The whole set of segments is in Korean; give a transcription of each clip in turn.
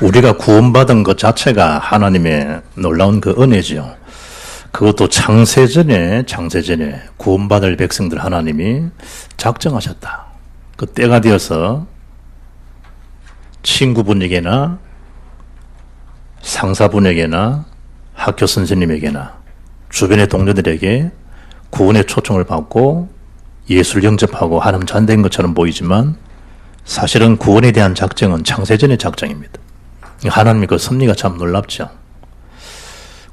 우리가 구원받은 것 자체가 하나님의 놀라운 그 은혜지요. 그것도 창세전에 구원받을 백성들 하나님이 작정하셨다. 그 때가 되어서 친구분에게나 상사분에게나 학교 선생님에게나 주변의 동료들에게 구원의 초청을 받고 예수를 영접하고 하나님 자녀된 것처럼 보이지만 사실은 구원에 대한 작정은 창세전의 작정입니다. 하나님의 그 섭리가 참 놀랍죠.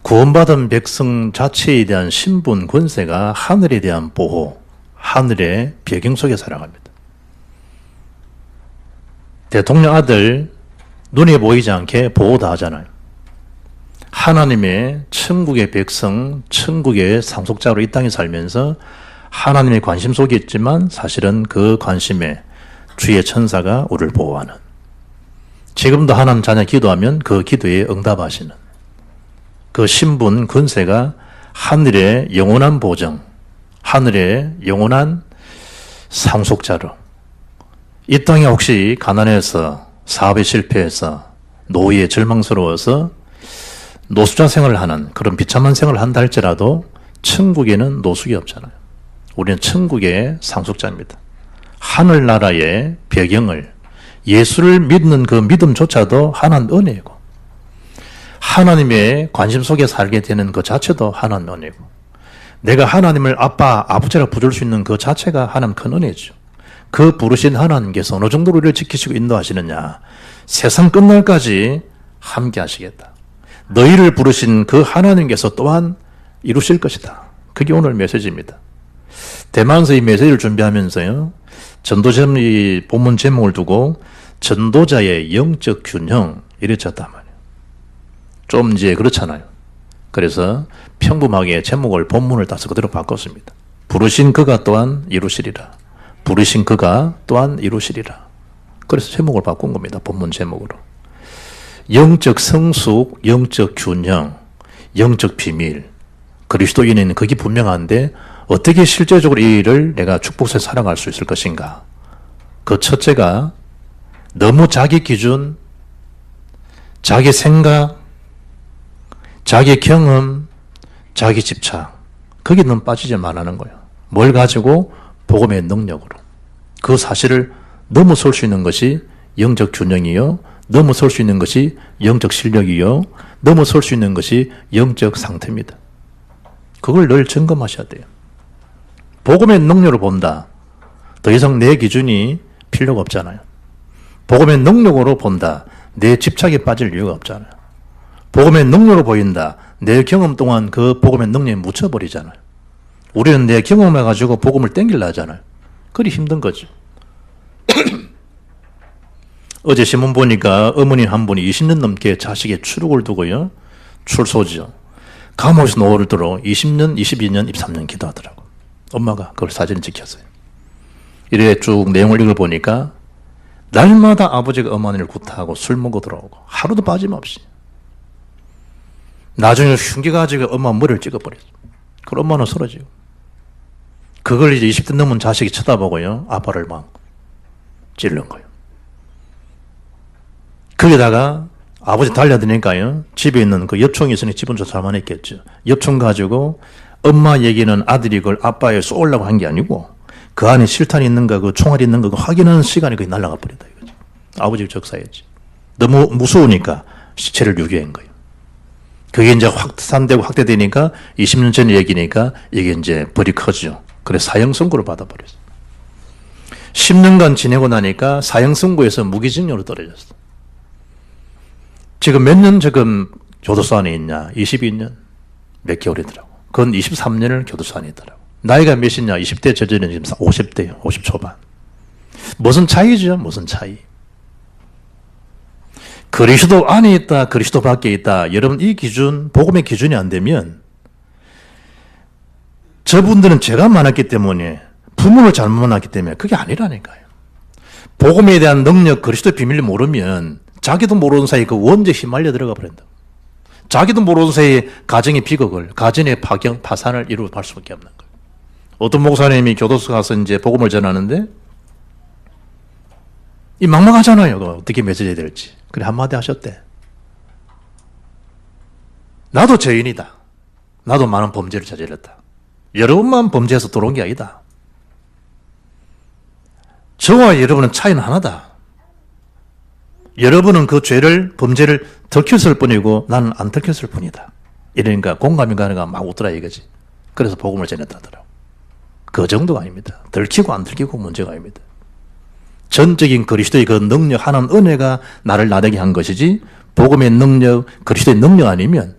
구원받은 백성 자체에 대한 신분, 권세가 하늘에 대한 보호, 하늘의 배경 속에 살아갑니다. 대통령 아들 눈에 보이지 않게 보호 다 하잖아요. 하나님의 천국의 백성, 천국의 상속자로 이 땅에 살면서 하나님의 관심 속에 있지만 사실은 그 관심에 주의 천사가 우리를 보호하는, 지금도 하나님 자녀 기도하면 그 기도에 응답하시는 그 신분, 권세가 하늘의 영원한 보정, 하늘의 영원한 상속자로 이 땅에 혹시 가난해서 사업에 실패해서 노후에 절망스러워서 노숙자 생활을 하는 그런 비참한 생활을 한다 할지라도 천국에는 노숙이 없잖아요. 우리는 천국의 상속자입니다. 하늘나라의 배경을, 예수를 믿는 그 믿음조차도 하나님 은혜이고 하나님의 관심 속에 살게 되는 그 자체도 하나님 은혜고 내가 하나님을 아빠, 아버지라 부를 수 있는 그 자체가 하나님 큰 은혜죠. 그 부르신 하나님께서 어느 정도로 우리를 지키시고 인도하시느냐, 세상 끝날까지 함께 하시겠다. 너희를 부르신 그 하나님께서 또한 이루실 것이다. 그게 오늘 메시지입니다. 대만에서 이 메시지를 준비하면서요, 전도자의 이 본문 제목을 두고 전도자의 영적 균형 이래 쳤단 말이에요. 좀 이제 그렇잖아요. 그래서 평범하게 제목을 본문을 따서 그대로 바꿨습니다. 부르신 그가 또한 이루시리라. 부르신 그가 또한 이루시리라. 그래서 제목을 바꾼 겁니다. 본문 제목으로. 영적 성숙, 영적 균형, 영적 비밀. 그리스도인은 그게 분명한데 어떻게 실제적으로 이 일을 내가 축복해서 살아갈 수 있을 것인가? 그 첫째가 너무 자기 기준, 자기 생각, 자기 경험, 자기 집착, 거기에 너무 빠지지 말라는 거예요. 뭘 가지고? 복음의 능력으로. 그 사실을 넘어설 수 있는 것이 영적 균형이요, 넘어설 수 있는 것이 영적 실력이요, 넘어설 수 있는 것이 영적 상태입니다. 그걸 늘 점검하셔야 돼요. 복음의 능력으로 본다. 더 이상 내 기준이 필요가 없잖아요. 복음의 능력으로 본다. 내 집착에 빠질 이유가 없잖아요. 복음의 능력으로 보인다. 내 경험 동안 그 복음의 능력에 묻혀버리잖아요. 우리는 내 경험을 가지고 복음을 땡기려 하잖아요. 그리 힘든 거죠. 어제 신문 보니까 어머니 한 분이 20년 넘게 자식의 추룩을 두고요, 출소죠. 감옥에서 노를 들어 20년, 22년, 23년 기도하더라고. 엄마가 그걸 사진을 찍혔어요. 이래 쭉 내용을 읽어보니까 날마다 아버지가 어머니를 구타하고 술 먹고 들어오고 하루도 빠짐없이. 나중에 흉기 가지고 엄마 머리를 찍어버렸어. 그럼 엄마는 쓰러지고. 그걸 이제 20대 넘은 자식이 쳐다보고요, 아빠를 막 찔른 거예요. 거기다가 아버지 달려드니까요, 집에 있는 그 엽총이 있으니 집은 좀 살만했겠죠. 엽총 가지고 엄마 얘기는 아들이 그걸 아빠에 쏘려고 한 게 아니고 그 안에 실탄이 있는가, 그 총알이 있는가, 그 확인하는 시간이 거의 날아가 버렸다 이거죠. 아버지를 적사했지. 너무 무서우니까 시체를 유기한 거예요. 그게 이제 확산되고 확대되니까 20년 전 얘기니까 이게 이제 벌이 커지죠. 그래서 사형 선고를 받아버렸어요. 10년간 지내고 나니까 사형 선고에서 무기징역으로 떨어졌어. 지금 몇 년 지금 교도소 안에 있냐? 22년 몇 개월이더라고. 그건 23년을 교도소 안에 있더라고. 나이가 몇이냐? 20대 저전은 지금 50대요. 50 초반. 무슨 차이죠? 무슨 차이? 그리스도 안에 있다, 그리스도 밖에 있다. 여러분, 이 기준, 복음의 기준이 안 되면 저분들은 죄가 많았기 때문에, 부모를 잘못 만났기 때문에 그게 아니라니까요. 복음에 대한 능력, 그리스도의 비밀을 모르면 자기도 모르는 사이에 그 원죄에 휘말려 들어가 버린다. 자기도 모르는 사이에 가정의 비극을, 가정의 파산을 이루어갈 수밖에 없는 거예요. 어떤 목사님이 교도소 가서 이제 복음을 전하는데 이 막막하잖아요. 어떻게 맺어야 될지. 그래, 한마디 하셨대. 나도 죄인이다. 나도 많은 범죄를 저질렀다. 여러분만 범죄해서 들어온 게 아니다. 저와 여러분은 차이는 하나다. 여러분은 그 죄를, 범죄를 들켰을 뿐이고 나는 안 들켰을 뿐이다. 이러니까 공감이 가는가 막 웃더라 이거지. 그래서 복음을 전했다더라고. 그 정도가 아닙니다. 들키고 안 들키고 문제가 아닙니다. 전적인 그리스도의 그 능력, 하나님 은혜가 나를 나되게 한 것이지 복음의 능력, 그리스도의 능력 아니면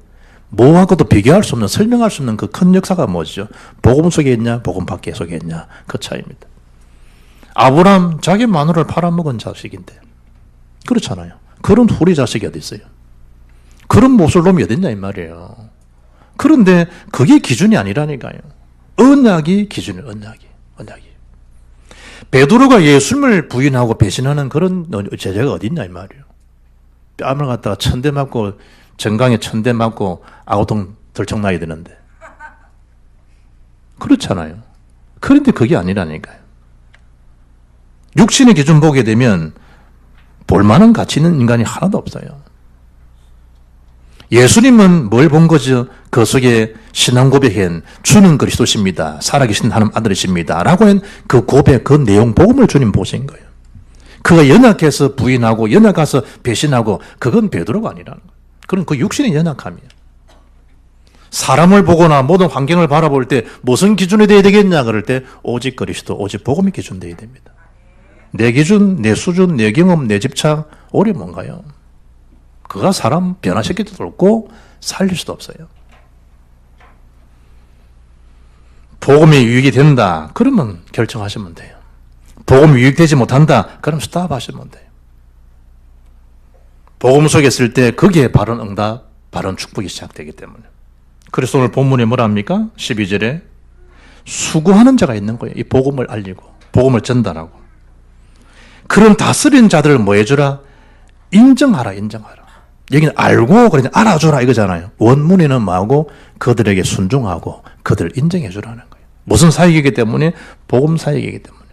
뭐하고도 비교할 수 없는, 설명할 수 없는 그 큰 역사가 뭐죠? 복음 속에 있냐, 복음 밖에 속에 있냐, 그 차이입니다. 아브라함 자기 마누라를 팔아먹은 자식인데 그렇잖아요. 그런 후리 자식이 어디 있어요? 그런 모쏠 놈이 어디 있냐 이 말이에요. 그런데 그게 기준이 아니라니까요. 언약이 기준이에요. 언약이. 베드로가 예수님을 부인하고 배신하는 그런 제자가 어디 있냐 이 말이에요. 뺨을 갖다가 천대 맞고 정강에 천대 맞고 아우통 들청나야 되는데 그렇잖아요. 그런데 그게 아니라니까요. 육신의 기준 보게 되면 볼만한 가치 있는 인간이 하나도 없어요. 예수님은 뭘 본 거죠? 그 속에 신앙 고백한 주는 그리스도십니다. 살아계신 하나님 아들이십니다. 라고 한 그 고백, 그 내용 복음을 주님 보신 거예요. 그가 연약해서 부인하고 연약해서 배신하고 그건 베드로가 아니라는 거예요. 그건 그 육신의 연약함이에요. 사람을 보거나 모든 환경을 바라볼 때 무슨 기준이 되어야 되겠냐 그럴 때 오직 그리스도, 오직 복음이 기준 되어야 됩니다. 내 기준, 내 수준, 내 경험, 내 집착, 오래 뭔가요? 그가 사람 변화시킬 수도 없고 살릴 수도 없어요. 복음이 유익이 된다. 그러면 결정하시면 돼요. 복음이 유익되지 못한다. 그럼 스탑하시면 돼요. 복음 속에 있을 때 거기에 바른 응답, 바른 축복이 시작되기 때문에. 그래서 오늘 본문에 뭐라 합니까? 12절에 수고하는 자가 있는 거예요. 이 복음을 알리고 복음을 전달하고. 그런 다스린 자들을 뭐 해주라? 인정하라. 여기는 알고 그러니 알아주라 이거잖아요. 원문에는 뭐하고 그들에게 순종하고 그들을 인정해 주라는 거예요. 무슨 사역이기 때문에? 복음 사역이기 때문에.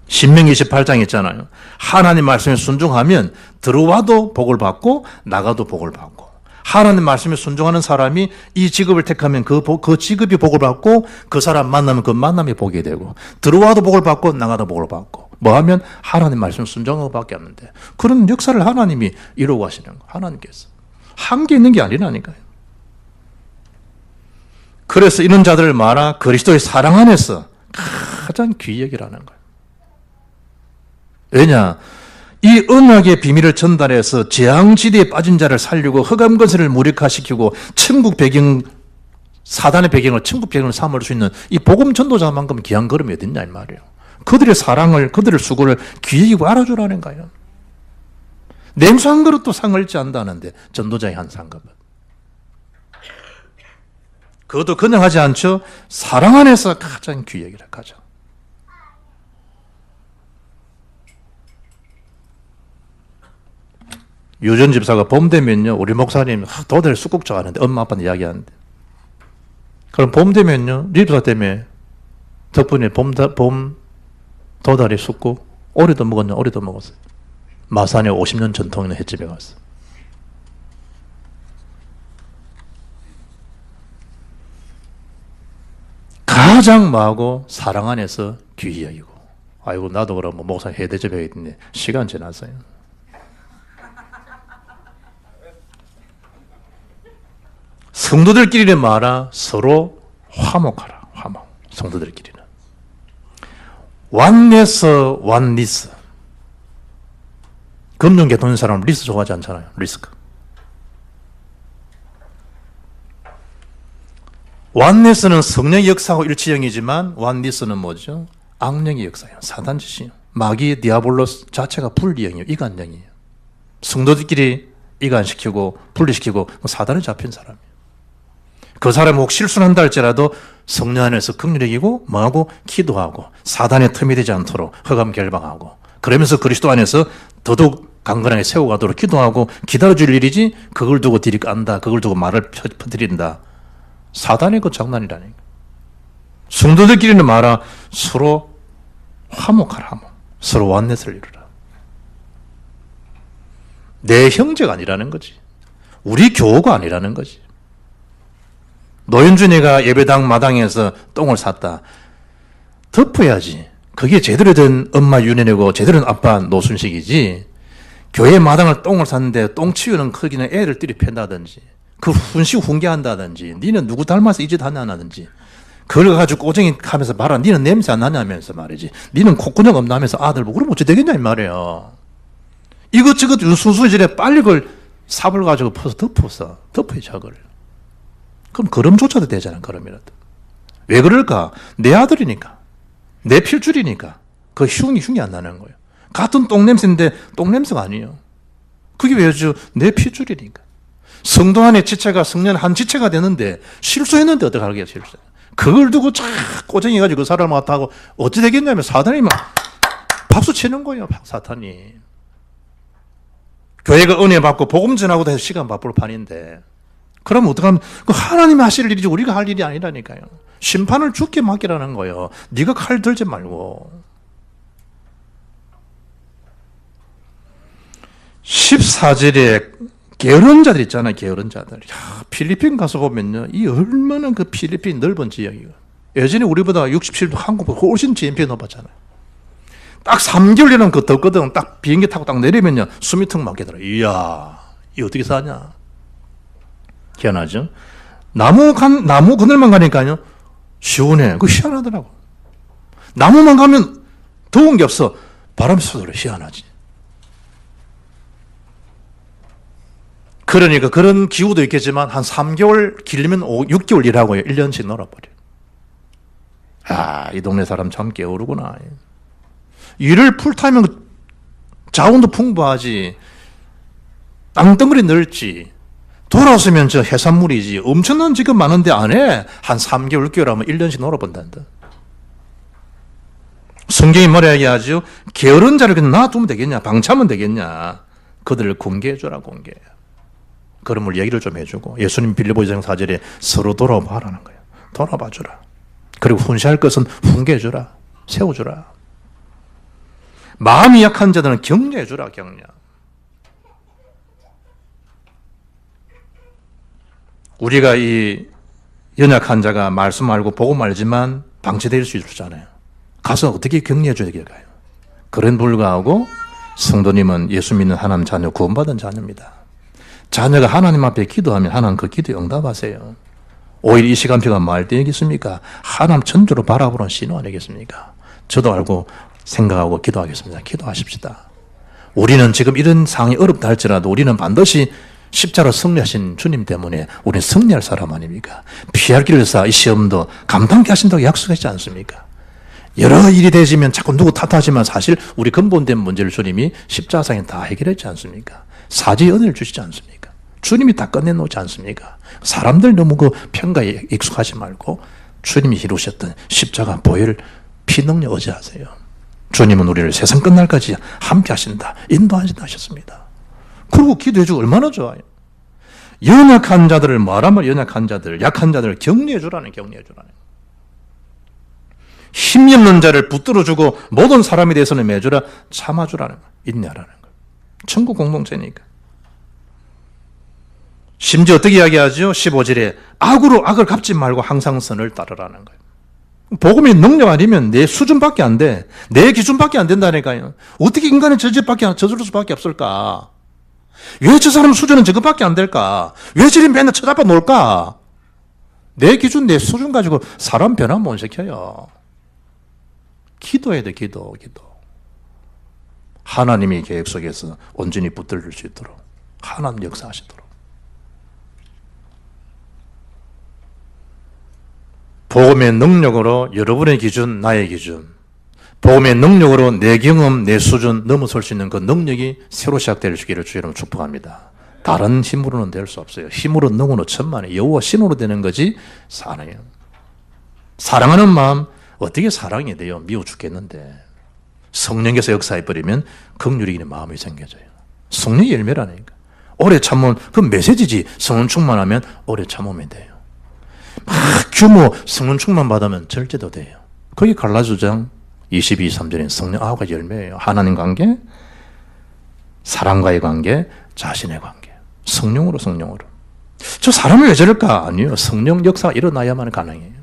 신명기 28장 있잖아요. 하나님 말씀에 순종하면 들어와도 복을 받고 나가도 복을 받고 하나님 말씀에 순종하는 사람이 이 직업을 택하면 그 직업이 복을 받고 그 사람 만나면 그 만남이 복이 되고 들어와도 복을 받고 나가도 복을 받고 뭐 하면 하나님 말씀 순종하고 밖에 없는데 그런 역사를 하나님이 이루고 하시는 거예요. 하나님께서. 한계 있는 게 아니라니까요. 그래서 이런 자들을 말하 그리스도의 사랑 안에서 가장 귀히 여기라는 거예요. 왜냐? 이 언약의 비밀을 전달해서 재앙지대에 빠진 자를 살리고 흑암건설을 무력화시키고 천국 배경, 사단의 배경을 천국 배경을 삼을 수 있는 이 복음 전도자만큼 귀한 걸음이 어딨냐 이 말이에요. 그들의 사랑을, 그들의 수고를 귀히 여기고 알아주라는 거예요. 냉수 한 그릇도 상을 잃지 않는다는데 전도자의 한 상급은. 그것도 그냥 하지 않죠. 사랑 안에서 가장 귀히 여기라 가장. 유전 집사가 봄 되면요, 우리 목사님 도대를 쑥국 좋아하는데 엄마 아빠는 이야기하는데 그럼 봄 되면요, 집사 때문에 덕분에 봄 도다리 쑥국 오리도 먹었냐? 오리도 먹었어요. 마산에 50년 전통 있는 횟집에 갔어. 가장 뭐하고 사랑 안에서 귀히 여기고. 아이고 나도 그럼 목사 해대접 해야겠네. 시간 지났어요. 성도들끼리는 말아 서로 화목하라. 화목. 성도들끼리는. 원네스, 원리스. 금융계 돈 사람은 리스 좋아하지 않잖아요. 리스크. 원네스는 성령의 역사하고 일치형이지만 원리스는 뭐죠? 악령의 역사예요. 사단 짓이에요. 마귀, 디아볼로스 자체가 분리형이에요. 이간형이에요. 성도들끼리 이간시키고 분리시키고 사단에 잡힌 사람이에요. 그 사람이 혹 실수를 한다 할지라도 성령 안에서 긍휼이고 뭐하고 기도하고 사단의 틈이 되지 않도록 흑암 결방하고 그러면서 그리스도 안에서 더더욱 강건하게 세워가도록 기도하고 기다려줄 일이지 그걸 두고 딜이 깐다. 그걸 두고 말을 퍼뜨린다. 사단의 그 장난이라니까. 성도들끼리는 말아 서로 화목하라. 화목. 서로 원넷을 이루라. 내 형제가 아니라는 거지. 우리 교우가 아니라는 거지. 노현준이가 예배당 마당에서 똥을 쌌다. 덮어야지. 그게 제대로 된 엄마 윤현이고 제대로 된 아빠 노순식이지. 교회 마당을 똥을 쌌는데 똥 치우는 크기는 애를 들이팬다든지 그 훈식 훈계한다든지 니는 누구 닮아서 이 짓 하냐든지 그걸 가지고 꼬쟁이 하면서 말아. 니는 냄새 안 나냐면서 말이지. 니는 콧구녕 없나면서 아들 보고 그러면 어찌 되겠냐 이 말이에요. 이것저것 순수해지래. 빨리 그걸 삽을 가지고 퍼서 덮어야지 그걸. 그럼 걸음조차도 되잖아. 걸음이라도. 왜 그럴까? 내 아들이니까. 내 필줄이니까. 그 흉이 안 나는 거예요. 같은 똥냄새인데 똥냄새가 아니에요. 그게 왜죠? 내 필줄이니까. 성도 안에 지체가 성년 한 지체가 되는데 실수했는데 어떡하겠어요, 실수. 그걸 두고 쫙 꼬쟁이 가지고 그 사람을 갖다 하고 어찌 되겠냐면 사단이 막 박수 치는 거예요, 사탄이. 교회가 은혜 받고 복음 전하고도 해서 시간 바쁠 판인데 그러면 어떡하면 그 하나님이 하실 일이지 우리가 할 일이 아니라니까요. 심판을 주께 맡기라는 거예요. 네가 칼 들지 말고. 14절에 게으른 자들 있잖아요. 게으른 자들. 야, 필리핀 가서 보면요. 이 얼마나 그 필리핀 넓은 지역이에요. 예전에 우리보다 67도 한국보다 훨씬 GNP 높았잖아요. 딱 3개월이라는 그 덥거든. 딱 비행기 타고 딱 내리면요. 숨이 턱 막히더라. 이야, 이 어떻게 사냐. 희한하죠? 나무 그늘만 가니까요. 시원해. 그거 희한하더라고. 나무만 가면 더운 게 없어. 바람이 쏘더라. 희한하지. 그러니까 그런 기후도 있겠지만 한 3개월 길면 6개월 일하고요. 1년씩 놀아버려요. 아, 이 동네 사람 참 게으르구나. 일을 풀타임은 자원도 풍부하지. 땅덩어리 넓지. 돌아왔으면 저 해산물이지. 엄청난 직업 많은데 안 해. 한 3개월, 6개월 하면 1년씩 놀아본단다. 성경이 뭐라 얘기하죠? 게으른 자를 그냥 놔두면 되겠냐? 방치하면 되겠냐? 그들을 공개해줘라, 공개. 그런 얘기를 좀 해주고 예수님 빌립보 2장 4절에 서로 돌아봐라는 거예요. 돌아봐주라. 그리고 훈시할 것은 훈계해주라. 세워주라. 마음이 약한 자들은 격려해주라. 격려. 우리가 이 연약한 자가 말씀 알고 복음 알지만 방치될 수 있잖아요. 가서 어떻게 격려해줘야 될까요? 그런 불구하고 성도님은 예수 믿는 하나님 자녀, 구원받은 자녀입니다. 자녀가 하나님 앞에 기도하면 하나님 그 기도에 응답하세요. 오히려 이 시간표가 말 되겠습니까? 하나님 천주로 바라보는 신호 아니겠습니까? 저도 알고 생각하고 기도하겠습니다. 기도하십시다. 우리는 지금 이런 상황이 어렵다 할지라도 우리는 반드시 십자로 승리하신 주님 때문에 우리는 승리할 사람 아닙니까? 피할 길을 사 이 시험도 감당케 하신다고 약속하지 않습니까? 여러 일이 되시면 자꾸 누구 탓하지만 사실 우리 근본된 문제를 주님이 십자상에 다 해결했지 않습니까? 사죄의 은혜를 주시지 않습니까? 주님이 다 끝내놓지 않습니까? 사람들 너무 그 평가에 익숙하지 말고 주님이 이루셨던 십자가 보혈 피능력 의지하세요. 주님은 우리를 세상 끝날까지 함께 하신다, 인도하신다 하셨습니다. 그리고 기도해주고 얼마나 좋아요. 연약한 자들을 말하면 연약한 자들, 약한 자들을 격려해주라는 격려해주라는. 힘이 없는 자를 붙들어주고 모든 사람에 대해서는 매주라 참아주라는 거, 인내하라는 거. 천국 공동체니까. 심지어 어떻게 이야기하죠? 15절에 악으로 악을 갚지 말고 항상 선을 따르라는 거예요. 복음이 능력 아니면 내 수준밖에 안 돼. 내 기준밖에 안 된다니까요. 어떻게 인간의 저질 수밖에 없을까? 왜 저 사람 수준은 저것밖에 안 될까? 왜 저리 맨날 쳐다봐 놀까? 내 기준, 내 수준 가지고 사람 변화 못 시켜요. 기도해야 돼, 기도. 하나님의 계획 속에서 온전히 붙들릴 수 있도록 하나님 역사하시도록. 복음의 능력으로 여러분의 기준, 나의 기준, 복음의 능력으로 내 경험, 내 수준 넘어설 수 있는 그 능력이 새로 시작될 수 있기를 주여로 축복합니다. 다른 힘으로는 될 수 없어요. 힘으로 능으로 천만에 여호와 신으로 되는 거지 사랑해요. 사랑하는 마음 어떻게 사랑이 돼요? 미워 죽겠는데. 성령께서 역사해버리면 긍휼이 있는 마음이 생겨져요. 성령의 열매라니까. 오래 참으면 그 메시지지. 성령 충만하면 오래 참으면 돼요. 막 규모 성령 충만 받으면 절제도 돼요. 그게 갈라디아서 22, 3절인 성령 9가지 열매예요. 하나님 관계, 사람과의 관계, 자신의 관계. 성령으로. 저 사람을 왜 저럴까? 아니요. 성령 역사가 일어나야만 가능해요.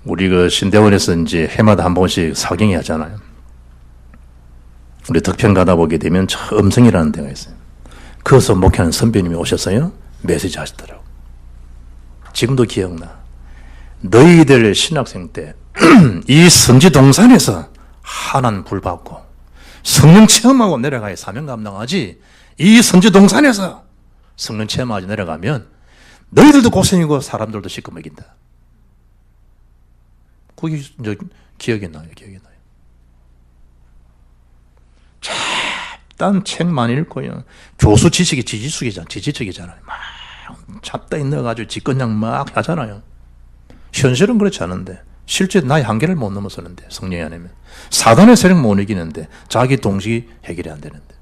우리 그 신대원에서 이제 해마다 한 번씩 사경이 하잖아요. 우리 덕평 가다 보게 되면 저 음성이라는 데가 있어요. 거기서 목회하는 선배님이 오셨어요. 메시지 하시더라고. 지금도 기억나. 너희들 신학생 때 이 성지동산에서 하나님 불 받고 성령 체험하고 내려가야 사명 감당하지, 이 성지동산에서 성령 체험하지 내려가면 너희들도 고생이고 사람들도 시커 먹인다. 그게 기억이 나요. 잡다한 책 많이 읽고요. 교수 지식이 지지적이잖아요. 막 잡다히 넣어가지고 직권장 막 하잖아요. 현실은 그렇지 않은데, 실제 나의 한계를 못 넘어서는데, 성령이 아니면 사단의 세력 못 이기는데, 자기 동식이 해결이 안 되는데.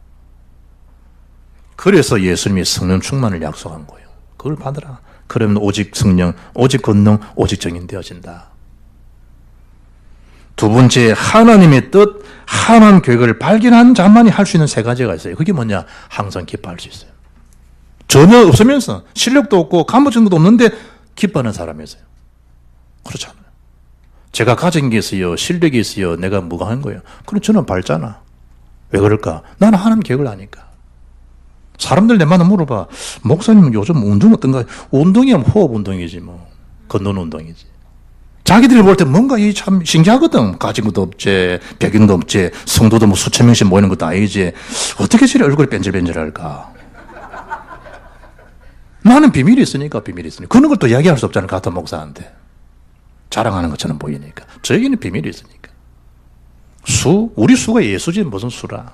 그래서 예수님이 성령 충만을 약속한 거예요. 그걸 받으라. 그러면 오직 성령, 오직 권능, 오직 정인 되어진다. 두 번째, 하나님의 뜻, 하나님 계획을 발견한 자만이 할 수 있는 세 가지가 있어요. 그게 뭐냐? 항상 기뻐할 수 있어요. 전혀 없으면서, 실력도 없고 간부증도 없는데 기뻐하는 사람이 있어요. 그렇잖아요. 제가 가진 게 있어요. 실력이 있어요. 내가 뭐가 한 거예요. 그럼 저는 밝잖아. 왜 그럴까? 나는 하나님 계획을 아니까. 사람들 내 만나 물어봐. 목사님은 요즘 운동 어떤가? 운동이면 호흡 운동이지 뭐. 걷는 운동이지. 자기들이 볼 때 뭔가 이 참 신기하거든. 가진 것도 없지, 백인도 없지, 성도도 뭐 수천 명씩 모이는 것도 아니지. 어떻게 저리 얼굴이 뺀질뺀질할까? 나는 비밀이 있으니까. 그런 걸 또 이야기할 수 없잖아, 같은 목사한테. 자랑하는 것처럼 보이니까. 저에게는 비밀이 있으니까. 우리 수가 예수지 무슨 수라.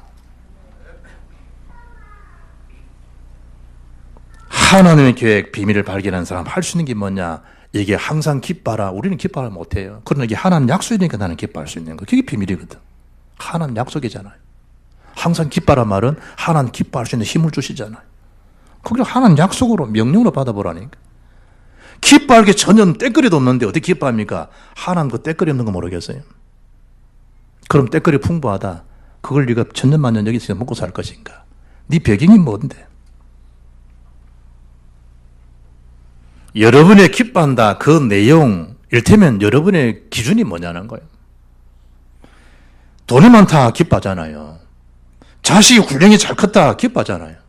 하나님의 계획, 비밀을 발견한 사람 할 수 있는 게 뭐냐? 이게 항상 기뻐하라. 우리는 기뻐하라 못해요. 그러나 이게 하나님 약속이니까 나는 기뻐할 수 있는 거. 그게 비밀이거든. 하나님 약속이잖아요. 항상 기뻐하라 말은 하나님 기뻐할 수 있는 힘을 주시잖아요. 그걸 하나님 약속으로, 명령으로 받아보라니까. 기뻐할 게 전혀 때거리도 없는데 어떻게 기뻐합니까? 하나님 그 때거리 없는 거 모르겠어요? 그럼 때거리 풍부하다. 그걸 네가 천년만년 여기서 먹고 살 것인가? 네 배경이 뭔데? 여러분의 기뻐한다 그 내용, 이를테면 여러분의 기준이 뭐냐는 거예요. 돈이 많다 기뻐하잖아요. 자식이 훌륭히 잘 컸다 기뻐하잖아요.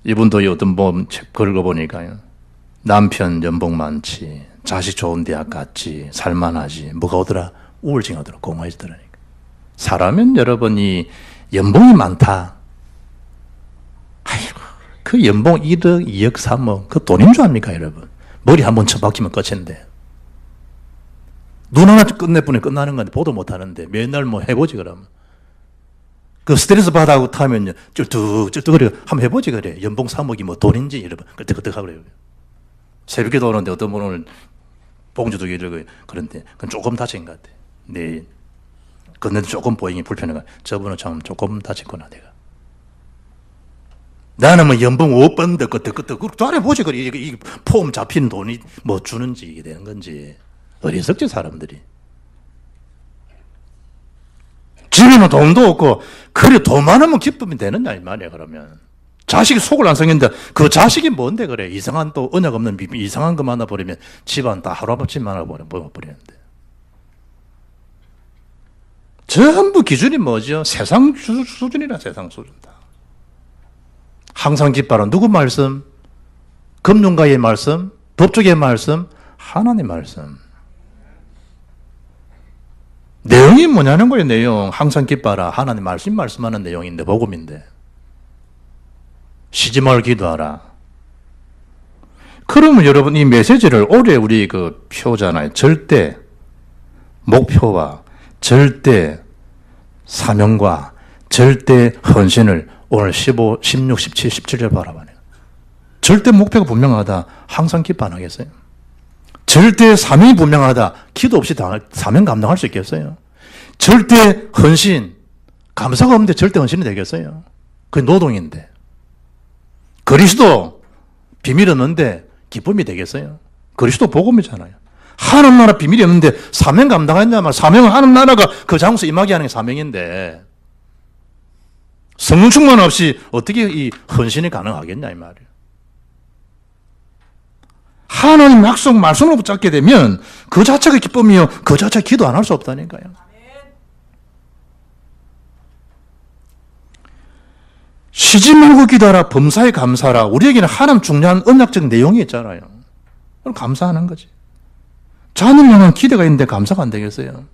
이분도 어떤 책 긁어보니까요. 남편 연봉 많지, 자식 좋은 대학 갔지, 살만하지, 뭐가 오더라? 우울증 오더라, 공허해지더라니까. 사람은 여러분이 연봉이 많다. 아이고, 그 연봉 1억, 2억, 3억, 그 돈인 줄 압니까, 여러분? 머리 한번 쳐박히면 끝인데. 눈 하나 끝내보니 끝나는 건데, 보도 못 하는데, 맨날 뭐 해보지, 그러면. 그 스트레스 받아고 타면요, 쩔뚝쩔뚝거려. 한번 해보지, 그래. 연봉 3억이 뭐 돈인지, 여러분. 끄떡끄떡하고 그래요. 새벽에도 오는데 어떤 분은 봉주도 이러고, 그런데, 그건 조금 다친 것 같아. 네. 근데 조금 보이기 불편해가. 저분은 참 조금 다쳤구나, 내가. 나는 뭐 연봉 5번 더 끄떡끄떡. 또 알아보지, 그래. 이 폼 잡힌 돈이 뭐 주는지, 이게 되는 건지. 어리석지, 사람들이. 집에는 돈도 없고, 그래, 돈 많으면 기쁨이 되느냐, 이 말이야, 그러면. 자식이 속을 안 썩인다. 그 자식이 뭔데, 그래. 이상한 또 언약 없는 이상한 거 만나버리면 집안 다 하루아침에 먹어버리는데. 전부 기준이 뭐죠? 세상 수준이라, 세상 수준 다. 항상 기뻐하라. 누구 말씀? 금융가의 말씀? 법조계의 말씀? 하나님의 말씀. 내용이 뭐냐는 거예요, 내용. 항상 기뻐하라. 하나님 말씀하는 내용인데, 복음인데. 쉬지 말고 기도하라. 그러면 여러분, 이 메시지를 올해 우리 그 표잖아요. 절대 목표와 절대 사명과 절대 헌신을 오늘 15, 16, 17, 17절 바라봐요. 절대 목표가 분명하다. 항상 기뻐 안 하겠어요? 절대 사명이 분명하다. 기도 없이 사명 감당할 수 있겠어요? 절대 헌신, 감사가 없는데 절대 헌신이 되겠어요? 그게 노동인데. 그리스도 비밀이 없는데 기쁨이 되겠어요? 그리스도 복음이잖아요. 하나님 나라 비밀이 없는데 사명 감당하냐 말 사명은 하나님 나라가 그 장소 임하게 하는 게 사명인데 성령 충만 없이 어떻게 이 헌신이 가능하겠냐 이 말이에요. 하나님 약속 말씀을 붙잡게 되면 그 자체가 기쁨이요 그 자체가 기도 안 할 수 없다니까요. 쉬지 말고 기도하라 범사에 감사하라. 우리에게는 하나님 중요한 언약적 내용이 있잖아요. 그럼 감사하는 거지. 자녀를 향한 기대가 있는데 감사가 안 되겠어요?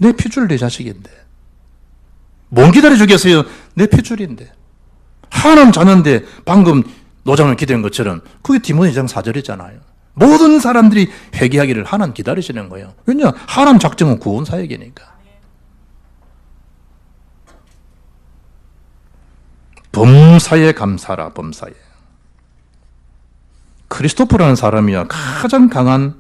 내 핏줄 내 자식인데. 못 기다려주겠어요? 내 핏줄인데. 하나님 자녀인데 방금 노장을 기대한 것처럼 그게 디모데 2장 4절이잖아요. 모든 사람들이 회개하기를 하나님 기다리시는 거예요. 왜냐? 하나님 작정은 구원 사역이니까. 범사에 감사라. 범사에. 크리스토퍼라는 사람이야 가장 강한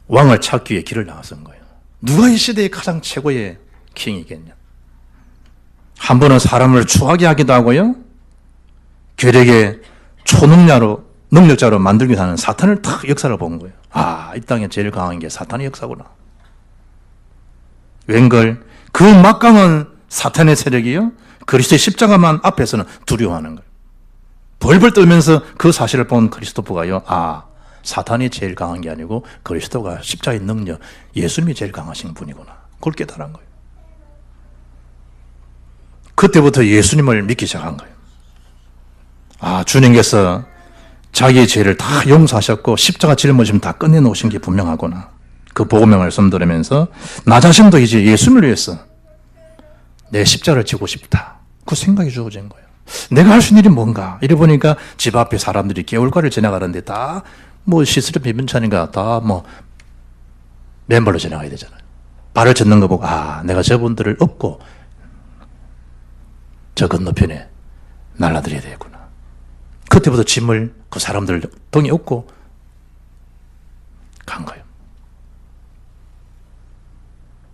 왕을 찾기 위해 길을 나선 거예요. 누가 이 시대의 가장 최고의 킹이겠냐. 한 번은 사람을 추하게 하기도 하고요. 괴력의 능력자로 만들기도 하는 사탄을 탁 역사를 본 거예요. 아, 이 땅에 제일 강한 게 사탄의 역사구나. 웬걸 그 막강한 사탄의 세력이요. 그리스도의 십자가만 앞에서는 두려워하는 거예요. 벌벌 떨면서 그 사실을 본 그리스도프가요. 아, 사탄이 제일 강한 게 아니고 그리스도가 십자가의 능력, 예수님이 제일 강하신 분이구나. 그걸 깨달은 거예요. 그때부터 예수님을 믿기 시작한 거예요. 아, 주님께서 자기의 죄를 다 용서하셨고 십자가 짊어짐 다 끝내놓으신 게 분명하구나. 그 복음의 말씀 들으면서 나 자신도 이제 예수님을 위해서 내 십자가를 지고 싶다. 그 생각이 주어진 거예요. 내가 할 수 있는 일이 뭔가? 이래 보니까 집 앞에 사람들이 개울가를 지나가는데 다 뭐 시스템 비문차니까 다 뭐 맨발로 지나가야 되잖아요. 발을 젓는 거 보고 아, 내가 저분들을 업고 저 건너편에 날라드려야 되겠구나. 그때부터 짐을 그 사람들 등에 업고 간 거예요.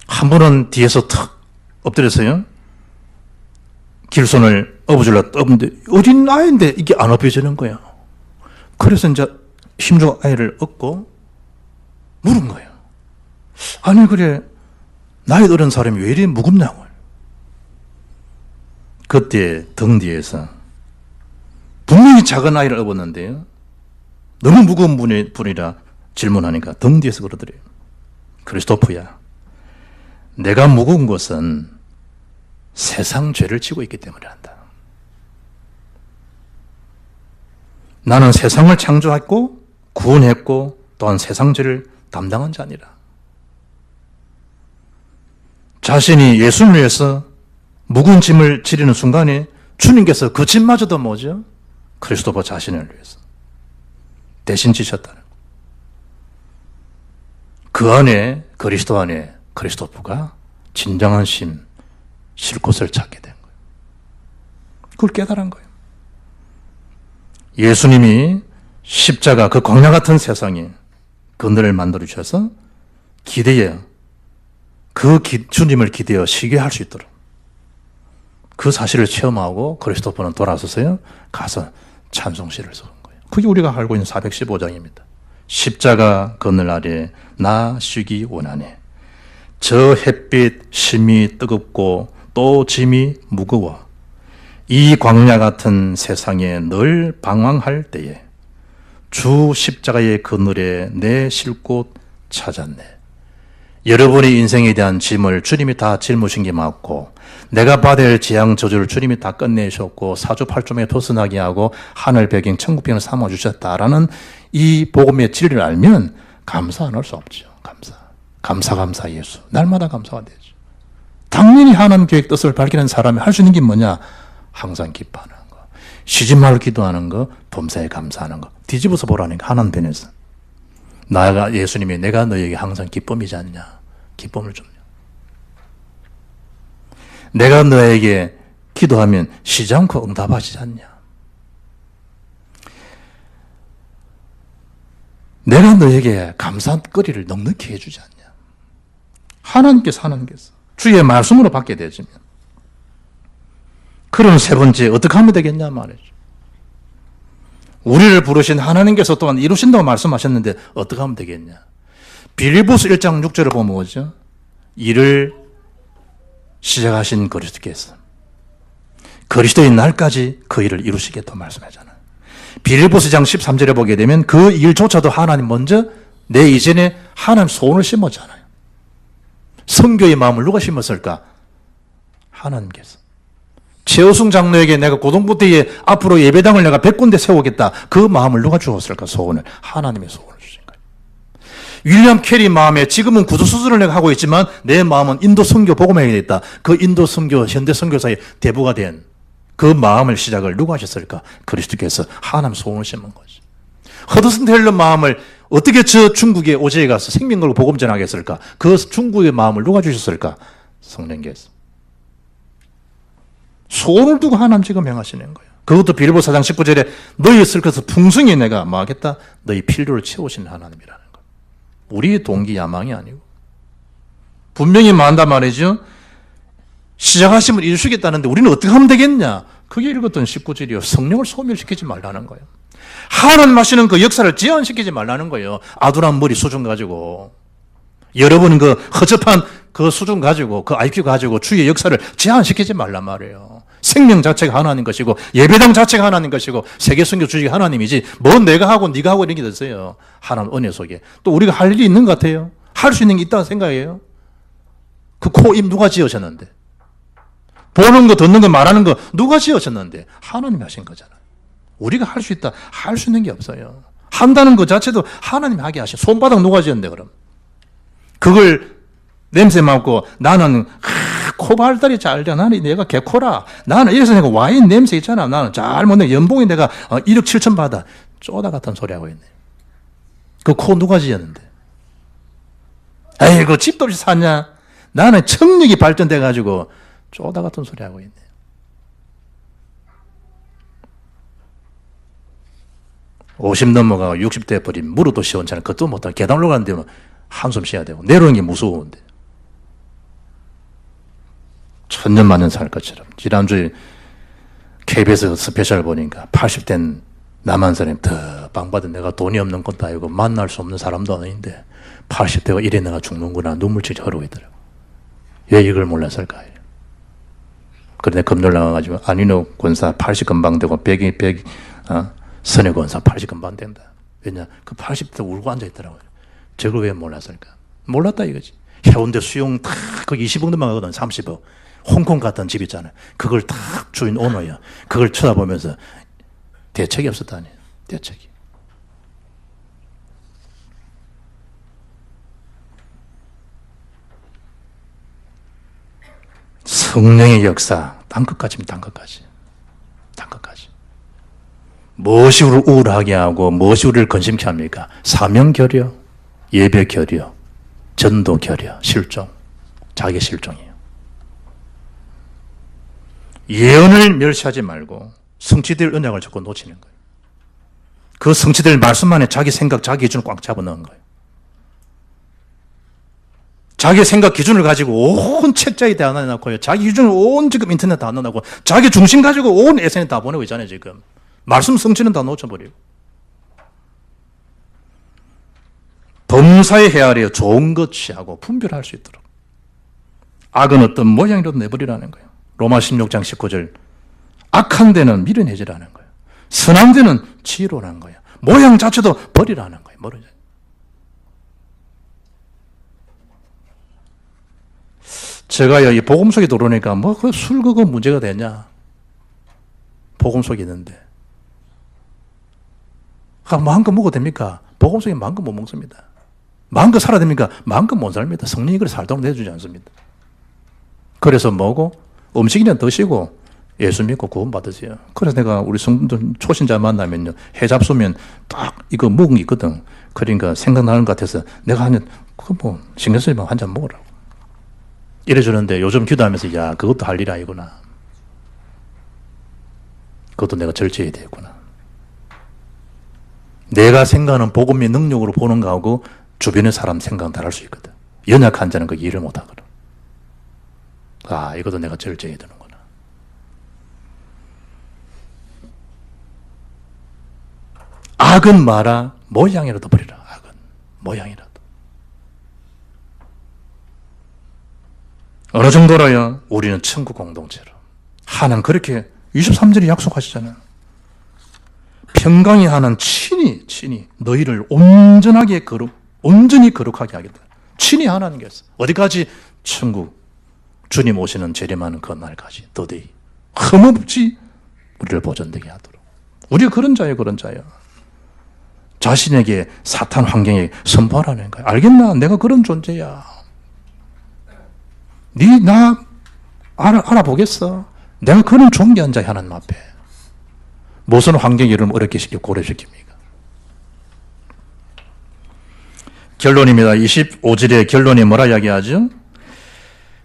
한 번은 뒤에서 턱 엎드려서요. 길손을 업어주려 떠는데 어린 아이인데 이게 안 업혀지는 거야. 그래서 이제 힘주고 아이를 업고 물은 거예요. 아니 그래 나이 들은 사람이 왜 이리 무겁냐고. 그때 등 뒤에서 분명히 작은 아이를 업었는데요. 너무 무거운 분이라 질문하니까 등 뒤에서 그러더래요. 크리스토프야, 내가 무거운 것은 세상 죄를 지고 있기 때문에 한다. 나는 세상을 창조했고 구원했고 또한 세상 죄를 담당한 자니라. 자신이 예수를 위해서 무거운 짐을 지르는 순간에 주님께서 그 짐마저도 뭐죠? 그리스도와 자신을 위해서 대신 지셨다는 것. 그 안에 그리스도 안에 그리스도가 진정한 쉴 곳을 찾게 된 거예요. 그걸 깨달은 거예요. 예수님이 십자가 그 광야 같은 세상에 그늘을 만들어 주셔서 기대어 주님을 기대어 쉬게 할 수 있도록 그 사실을 체험하고 그리스도는 돌아서서요 가서 찬송시를 쓰는 거예요. 그게 우리가 알고 있는 415장입니다. 십자가 그늘 아래 나 쉬기 원하네. 저 햇빛 심이 뜨겁고 또 짐이 무거워. 이 광야 같은 세상에 늘 방황할 때에 주 십자가의 그늘에 내 쉴 곳 찾았네. 여러분의 인생에 대한 짐을 주님이 다 짊으신 게 맞고 내가 받아야 할 재앙 저주를 주님이 다 끝내셨고 사주팔조에 토선하게 하고 하늘 배경 천국 배경을 삼아주셨다라는 이 복음의 진리를 알면 감사 안 할 수 없죠. 감사 예수. 날마다 감사가 되죠. 당연히 하나님 계획 뜻을 밝히는 사람이 할 수 있는 게 뭐냐? 항상 기뻐하는 거. 쉬지 말고 기도하는 거, 범사에 감사하는 거. 뒤집어서 보라니까 하나님 편에서. 예수님이 내가 너에게 항상 기쁨이지 않냐? 기쁨을 줍냐? 내가 너에게 기도하면 쉬지 않고 응답하시지 않냐? 내가 너에게 감사거리를 넉넉히 해주지 않냐? 하나님께서 주의 말씀으로 받게 되지면 그럼 세 번째, 어떻게 하면 되겠냐 말이죠. 우리를 부르신 하나님께서 또한 이루신다고 말씀하셨는데 어떻게 하면 되겠냐. 빌립보서 1장 6절을 보면 뭐죠? 일을 시작하신 그리스도께서 그리스도의 날까지 그 일을 이루시겠다고 말씀하잖아요. 빌립보서 1장 13절에 보게 되면 그 일조차도 하나님 먼저 내 이전에 하나님 소원을 심었잖아요. 선교의 마음을 누가 심었을까? 하나님께서. 최우승 장로에게 내가 고등부 때에 앞으로 예배당을 내가 100군데 세우겠다. 그 마음을 누가 주었을까? 소원을. 하나님의 소원을 주신 거예요. 윌리엄 캐리 마음에 지금은 구두수술을 내가 하고 있지만 내 마음은 인도 선교 복음해야 되겠다. 그 인도 선교, 현대 선교사의 대부가 된 그 마음을 시작을 누가 하셨을까? 그리스도께서 하나님 소원을 심은 거죠. 허드슨 텔러 마음을 어떻게 저 중국의 오지에 가서 생명 걸고 복음 전하겠을까? 그 중국의 마음을 누가 주셨을까? 성령께서. 소원을 두고 하나님 지금 행하시는 거예요. 그것도 빌립보서 4장 19절에 너희 쓸 것을 풍성히 내가 뭐 하겠다? 너희 필요를 채우시는 하나님이라는 거예요. 우리의 동기 야망이 아니고. 분명히 말한단 말이죠. 시작하시면 이루시겠다는데 우리는 어떻게 하면 되겠냐? 그게 읽었던 19절이요. 성령을 소멸시키지 말라는 거예요. 하나님 하시는 그 역사를 제한시키지 말라는 거예요. 아두람 머리 수준 가지고. 여러분 그 허접한 그 수준 가지고 그 IQ 가지고 주의 역사를 제한시키지 말란 말이에요. 생명 자체가 하나님 것이고 예배당 자체가 하나님 것이고 세계선교주의가 하나님이지 뭔 내가 하고 네가 하고 이런 게 됐어요. 하나님 은혜 속에. 또 우리가 할 일이 있는 것 같아요. 할 수 있는 게 있다고 생각해요. 그 코, 입 누가 지으셨는데? 보는 거, 듣는 거, 말하는 거 누가 지으셨는데? 하나님이 하신 거잖아요. 우리가 할 수 있다. 할 수 있는 게 없어요. 한다는 것 자체도 하나님이 하게 하신. 손바닥 누가 지었는데 그럼? 그걸 냄새 맡고 나는 코발달이 잘 돼. 나는 내가 개코라. 나는 이래서 내가 와인 냄새 있잖아. 나는 잘 먹는 연봉이 내가 1억 7천 받아. 쪼다 같은 소리 하고 있네. 그 코 누가 지었는데? 아이고 집도 없이 사냐? 나는 청력이 발전돼 가지고 쪼다 같은 소리 하고 있네. (50) 넘어가고 60대 버리면 무릎도 시원찮아. 그것도 못하고 계단 올라가는데 한숨 쉬어야 되고 내려오는 게 무서운데 천년만년 살 것처럼. 지난주에 KBS 스페셜 보니까 80된 남한 사람이 더 방받은 내가 돈이 없는 것도 아니고 만날 수 없는 사람도 아닌데 80대가 이래 내가 죽는구나 눈물질이 흐르고 있더라고. 왜 이걸 몰랐을까요? 그런데 금요일 나와가지고 안인호 권사 80금방 되고 선혜 권사 80금방 된다. 왜냐? 그 80대 울고 앉아있더라고요. 저걸 왜 몰랐을까? 몰랐다 이거지. 해운대 수영 탁, 그 20억 넘어가거든 30억. 홍콩 갔던 집 있잖아요. 그걸 탁 주인 오너야. 그걸 쳐다보면서 대책이 없었다니. 대책이. 성령의 역사, 딴 것까지입니다. 딴 것까지. 딴 것까지. 무엇이 우리를 우울하게 하고 무엇이 우리를 근심케 합니까? 사명 결여, 예배 결여, 전도 결여, 실종. 자기 실종이에요. 예언을 멸시하지 말고 성취될 언약을 자꾸 놓치는 거예요. 그 성취될 말씀 안에 자기 생각, 자기 기준을 꽉 잡아넣은 거예요. 자기 생각 기준을 가지고 온 책자에 다 넣어놓고요. 자기 기준을 온 지금 인터넷 다 넣어놓고 자기 중심 가지고 온 SNS 다 보내고 있잖아요, 지금. 말씀 성취는 다 놓쳐버리고. 범사에 헤아려 좋은 것 취하고 분별할 수 있도록. 악은 어떤 모양이라도 내버리라는 거예요. 로마 16장 19절. 악한 데는 밀어내지라는 거예요. 선한 데는 지혜로라는 거예요. 모양 자체도 버리라는 거예요. 모르죠. 제가요, 이 복음 속에 들어오니까 그 술 그거 문제가 되냐. 복음 속에 있는데. 마음껏 먹어도 됩니까? 복음 속에 마음껏 못 먹습니다. 마음껏 살아야 됩니까? 마음껏 못 삽니다. 성령이 그걸 살도록 내주지 않습니다. 그래서 뭐고? 음식이나 드시고 예수 믿고 구원 받으세요. 그래서 내가 우리 성도들 초신자 만나면요, 해잡수면 딱 이거 먹은 게 있거든. 그러니까 생각나는 것 같아서 내가 그거 신경 쓰지 말고 한 잔 먹으라고. 이래주는데 요즘 기도하면서 야, 그것도 할 일 아니구나. 그것도 내가 절제해야 되겠구나. 내가 생각하는 복음의 능력으로 보는 거하고 주변의 사람 생각은 다를 수 있거든. 연약한 자는 그 이해를 못 하거든. 이것도 내가 절제해야 되는구나. 악은 마라 모양이라도 버리라. 악은 모양이라도. 어느 정도로요? 우리는 천국 공동체로. 하나님 그렇게 23절에 약속하시잖아요. 평강이 하는 친히 너희를 온전히 거룩하게 하겠다. 친히 하나님께서 어디까지? 천국 주님 오시는 재림하는 그 날까지 더디 흠없이 우리를 보존되게 하도록. 우리가 그런 자예요. 자신에게 사탄 환경에 선포하라는 거야. 알겠나? 내가 그런 존재야. 나 알아보겠어. 내가 그런 존귀한 자야, 하나님 앞에. 무슨 환경이 여러분 어렵게 고려시킵니까? 결론입니다. 25절의 결론이 뭐라 이야기하죠?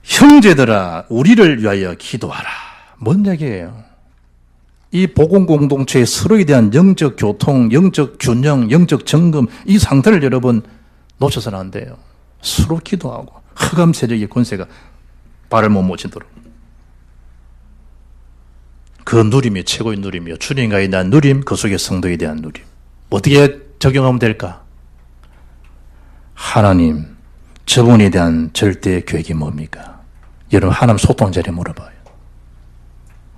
형제들아 우리를 위하여 기도하라. 뭔 얘기예요? 이 복음 공동체의 서로에 대한 영적 교통, 영적 균형, 영적 정금, 이 상태를 여러분 놓쳐서는 안 돼요. 서로 기도하고 흑암 세력의 권세가 발을 못 모치도록. 그 누림이 최고의 누림이요. 주님과에 대한 누림, 그 속에 성도에 대한 누림. 어떻게 적용하면 될까? 하나님, 저분에 대한 절대 계획이 뭡니까? 여러분 하나님 소통 자리에 물어봐요.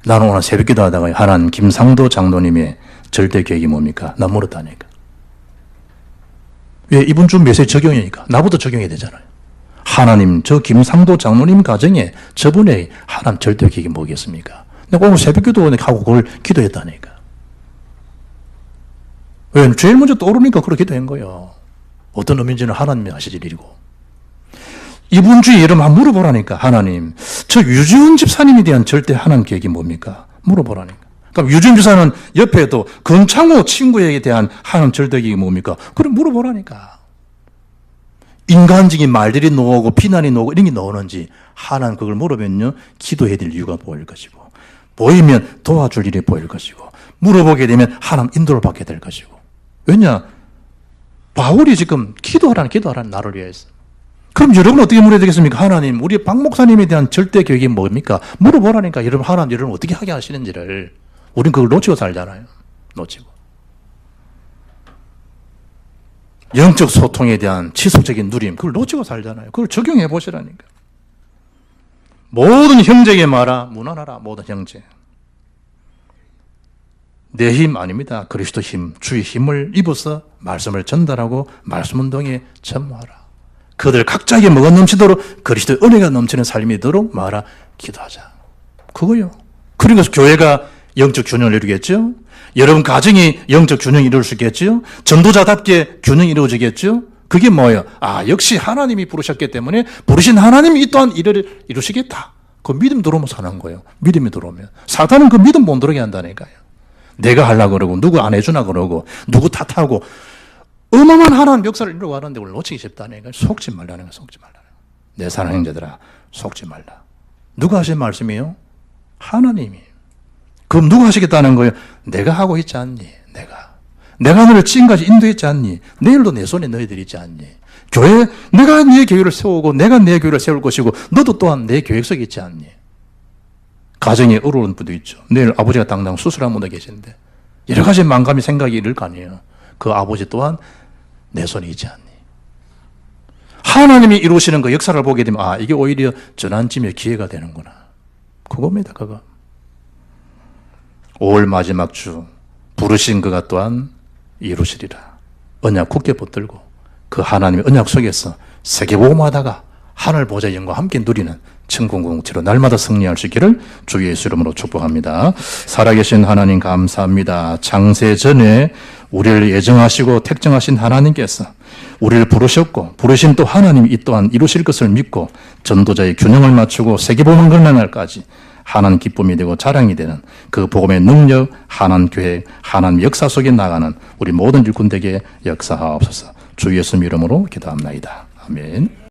나는 오늘 새벽기도 하다가 하나님 김상도 장로님의 절대 계획이 뭡니까? 나 물었다니까. 왜? 이번 주 메시지 적용이니까. 나부터 적용해야 되잖아요. 하나님, 저 김상도 장로님 가정에 저분의 하나님 절대 계획이 뭐겠습니까? 내가 오늘 새벽기도 하고 그걸 기도했다니까. 왜? 제일 먼저 떠오르니까 그렇게 된 거예요. 어떤 의미인지는 하나님이 하실 일이고. 이번 주에 여러분 한번 물어보라니까. 하나님, 저 유지훈 집사님에 대한 절대 하나님 계획이 뭡니까? 물어보라니까. 그럼 유지훈 집사는 옆에도 건창호 친구에게 대한 하나님 절대 계획이 뭡니까? 그럼 물어보라니까. 인간적인 말들이 나오고 비난이 나오고 이런 게 나오는지 하나님 그걸 물어보면요 기도해야 될 이유가 보일 것이고, 보이면 도와줄 일이 보일 것이고, 물어보게 되면 하나님 인도를 받게 될 것이고. 왜냐? 바울이 지금 기도하라는 나를 위해서. 그럼 여러분 어떻게 물어야 되겠습니까? 하나님, 우리 박 목사님에 대한 절대 계획이 뭡니까? 물어보라니까. 여러분, 하나님, 여러분 어떻게 하게 하시는지를. 우린 그걸 놓치고 살잖아요. 놓치고. 영적 소통에 대한 지속적인 누림, 그걸 놓치고 살잖아요. 그걸 적용해 보시라니까. 모든 형제에게 말아, 무난하라, 모든 형제. 내 힘 아닙니다. 그리스도 힘, 주의 힘을 입어서 말씀을 전달하고 말씀 운동에 전무하라. 그들 각자에게 뭐가 넘치도록 그리스도의 은혜가 넘치는 삶이 되도록 말아 기도하자. 그거요. 그러니까 교회가 영적 균형을 이루겠죠. 여러분 가정이 영적 균형을 이룰 수 있겠죠. 전도자답게 균형이 이루어지겠죠. 그게 뭐예요? 아, 역시 하나님이 부르셨기 때문에 부르신 하나님이 이 또한 일을 이루시겠다. 그 믿음 들어오면 사는 거예요. 믿음이 들어오면. 사탄은 그 믿음 못 들어오게 한다니까요. 내가 하려고 그러고 누구 안 해주나 그러고 누구 탓하고 어마어마한 하나님 역사를 이루고 하는데 그걸 놓치기 쉽다니까. 속지 말라는 거야. 속지 말라는 거야. 내 사랑 형제들아 속지 말라. 누가 하신 말씀이에요? 하나님이. 그럼 누가 하시겠다는 거예요? 내가 하고 있지 않니? 내가 너를 지금까지 인도했지 않니? 내일도 내 손에 너희들이 있지 않니? 교회 내가 네 교회를 세우고 내가 내 교회를 세울 것이고 너도 또한 내 계획 속에 있지 않니? 가정에 어려운 분도 있죠. 내일 아버지가 당장 수술한 분도 계신데 여러 가지 망감이 생각이 이럴 거 아니에요. 그 아버지 또한 내 손에 있지 않니? 하나님이 이루시는 그 역사를 보게 되면 아, 이게 오히려 전환점의 기회가 되는구나. 그겁니다. 그거. 5월 마지막 주 부르신 그가 또한 이루시리라. 언약 굳게 붙들고 그 하나님의 언약 속에서 세계복음하다가 하늘 보좌의 영광과 함께 누리는 천국공동체로 날마다 승리할 수 있기를 주 예수 이름으로 축복합니다. 살아계신 하나님 감사합니다. 창세 전에 우리를 예정하시고 택정하신 하나님께서 우리를 부르셨고 부르신 또 하나님이 이 또한 이루실 것을 믿고 전도자의 균형을 맞추고 세계복음 끝날 날까지 하나님 기쁨이 되고 자랑이 되는 그 복음의 능력, 하나님 계획, 하나님 역사 속에 나가는 우리 모든 일꾼들에게 역사하옵소서. 주 예수 이름으로 기도합나이다. 아멘.